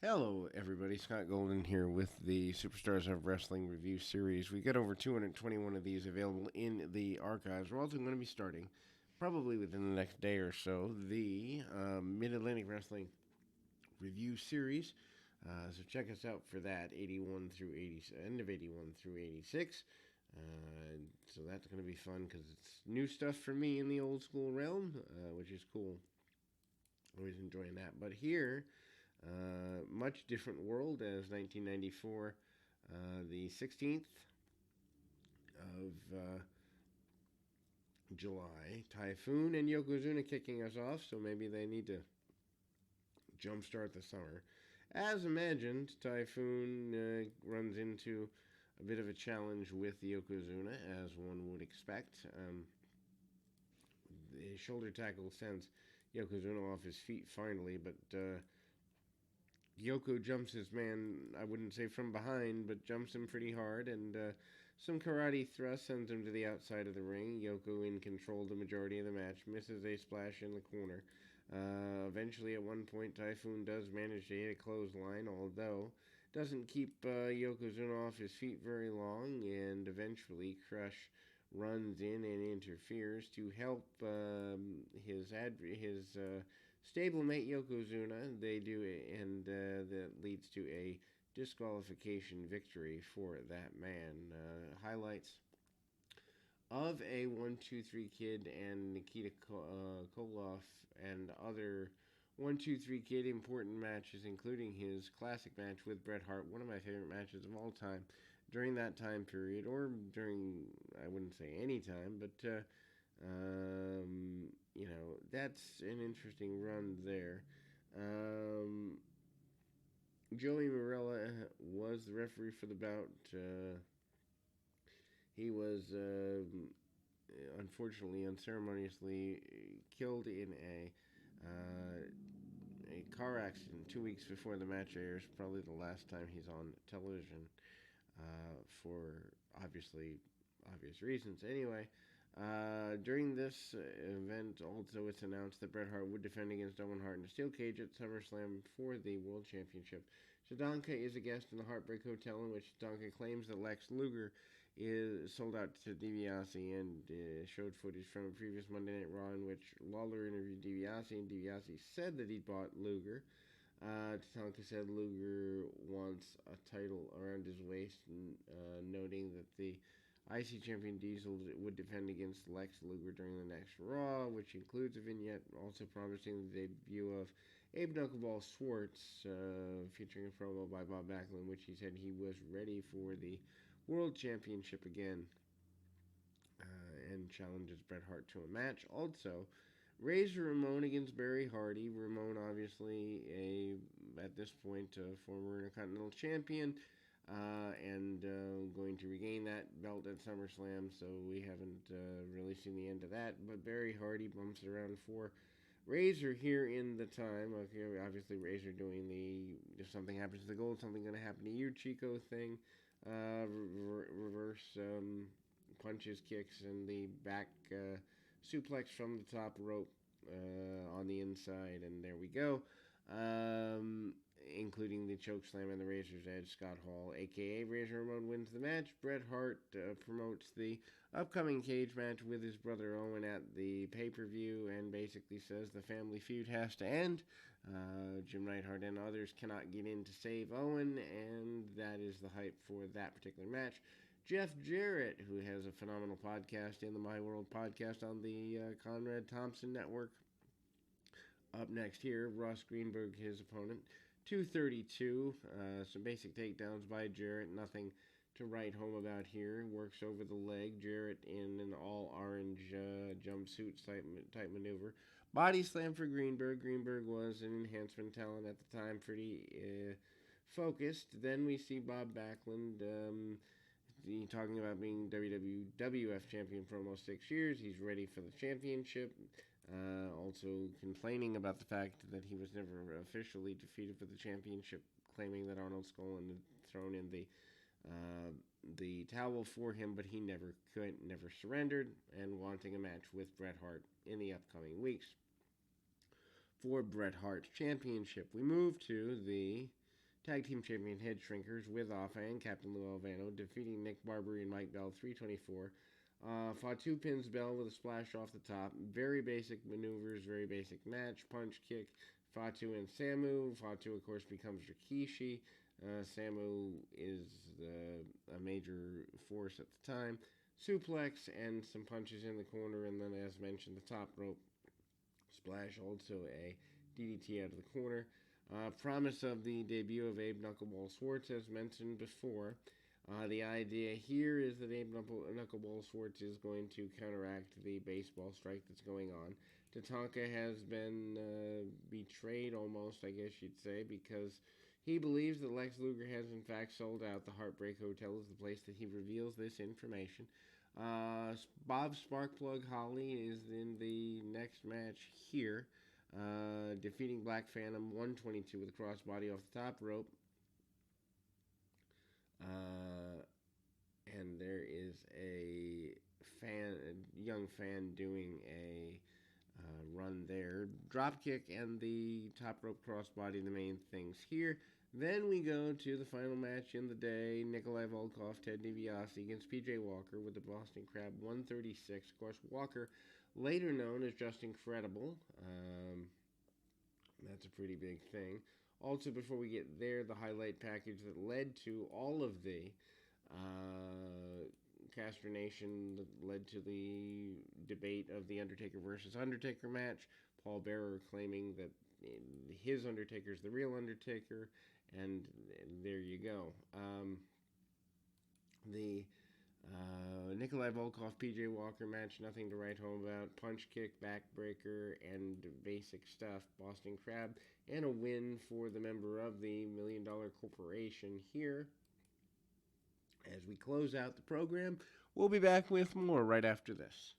Hello, everybody. Scott Golden here with the Superstars of Wrestling review series. We got over 221 of these available in the archives. We're also going to be starting, probably within the next day or so, the Mid Atlantic Wrestling review series. So check us out for that, 81 through 80, end of 81 through 86. So that's going to be fun because it's new stuff for me in the old school realm, which is cool. Always enjoying that. But here, much different world as 1994, the 16th of July. Typhoon and Yokozuna kicking us off, so maybe they need to jumpstart the summer. As imagined, Typhoon runs into a bit of a challenge with Yokozuna, as one would expect. The shoulder tackle sends Yokozuna off his feet finally, but Yoko jumps his man, I wouldn't say from behind, but jumps him pretty hard, and some karate thrust sends him to the outside of the ring. Yoko in control the majority of the match, misses a splash in the corner. Eventually, at one point, Typhoon does manage to hit a clothesline, although doesn't keep Yokozuna off his feet very long, and eventually Crush runs in and interferes to help his stablemate Yokozuna. They do it, and that leads to a disqualification victory for that man. Highlights of a 1-2-3 Kid and Nikita Koloff and other 1-2-3 Kid important matches, including his classic match with Bret Hart, one of my favorite matches of all time during that time period, or during, I wouldn't say any time, but that's an interesting run there. Joey Morella was the referee for the bout. He was unfortunately, unceremoniously killed in a car accident 2 weeks before the match airs. Probably the last time he's on television for obvious reasons. Anyway, during this event, also it's announced that Bret Hart would defend against Owen Hart in a steel cage at SummerSlam for the World Championship. Tatanka is a guest in the Heartbreak Hotel, in which Tatanka claims that Lex Luger is sold out to DiBiase, and showed footage from a previous Monday Night Raw in which Lawler interviewed DiBiase, and DiBiase said that he bought Luger. Tatanka said Luger wants a title around his waist, noting that the IC champion Diesel would defend against Lex Luger during the next Raw, which includes a vignette also promising the debut of Abe Knuckleball Schwartz, featuring a promo by Bob Backlund, in which he said he was ready for the World Championship again, and challenges Bret Hart to a match. Also, Razor Ramon against Barry Hardy. Ramon, obviously, at this point, a former Intercontinental Champion, and going to regain that belt at SummerSlam, so we haven't really seen the end of that. But Barry Hardy bumps it around for Razor here in the time. Okay, obviously, Razor doing the if something happens to the gold, something going to happen to you, Chico thing. Reverse punches, kicks, and the back suplex from the top rope on the inside, and there we go. Including the choke slam and the Razor's Edge. Scott Hall, aka Razor Ramon, wins the match. Bret Hart promotes the upcoming cage match with his brother Owen at the pay-per-view, and basically says the family feud has to end. Jim Neidhart and others cannot get in to save Owen, and that is the hype for that particular match. Jeff Jarrett, who has a phenomenal podcast in the My World podcast on the Conrad Thompson Network. Up next here, Ross Greenberg, his opponent. 232, some basic takedowns by Jarrett, nothing to write home about here. Works over the leg, Jarrett in an all-orange jumpsuit type maneuver. Body slam for Greenberg. Greenberg was an enhancement talent at the time, pretty focused. Then we see Bob Backlund talking about being WWF champion for almost 6 years. He's ready for the championship. Also complaining about the fact that he was never officially defeated for the championship, claiming that Arnold Skaaland had thrown in the towel for him, but he never surrendered, and wanting a match with Bret Hart in the upcoming weeks for Bret Hart's championship. We move to the Tag Team Champion Head Shrinkers with Alpha and Captain Lou Albano, defeating Nick Barbary and Mike Bell 324. Fatu pins Bell with a splash off the top. Very basic maneuvers, very basic match. Punch, kick, Fatu and Samu. Fatu, of course, becomes Rikishi. Samu is a major force at the time. Suplex and some punches in the corner, and then, as mentioned, the top rope splash, also a DDT out of the corner. Promise of the debut of Abe Knuckleball Swartz, as mentioned before. The idea here is that Abe Knuckleball Swartz is going to counteract the baseball strike that's going on. Tatanka has been betrayed almost, I guess you'd say, because he believes that Lex Luger has in fact sold out. The Heartbreak Hotel is the place that he reveals this information. Bob Sparkplug Holly is in the next match here, defeating Black Phantom 122 with a crossbody off the top rope. And there is a young fan doing a run there. Dropkick and the top rope crossbody, the main things here. Then we go to the final match in the day. Nikolai Volkov, Ted DiBiase against PJ Walker with the Boston Crab 136. Of course, Walker, later known as Just Incredible. That's a pretty big thing. Also, before we get there, the highlight package that led to all of the consternation that led to the debate of the Undertaker versus Undertaker match. Paul Bearer claiming that his Undertaker's the real Undertaker, and there you go. The Nikolai Volkov, PJ Walker match, nothing to write home about. Punch, kick, backbreaker, and basic stuff. Boston Crab, and a win for the member of the $1 Million Corporation here. As we close out the program, we'll be back with more right after this.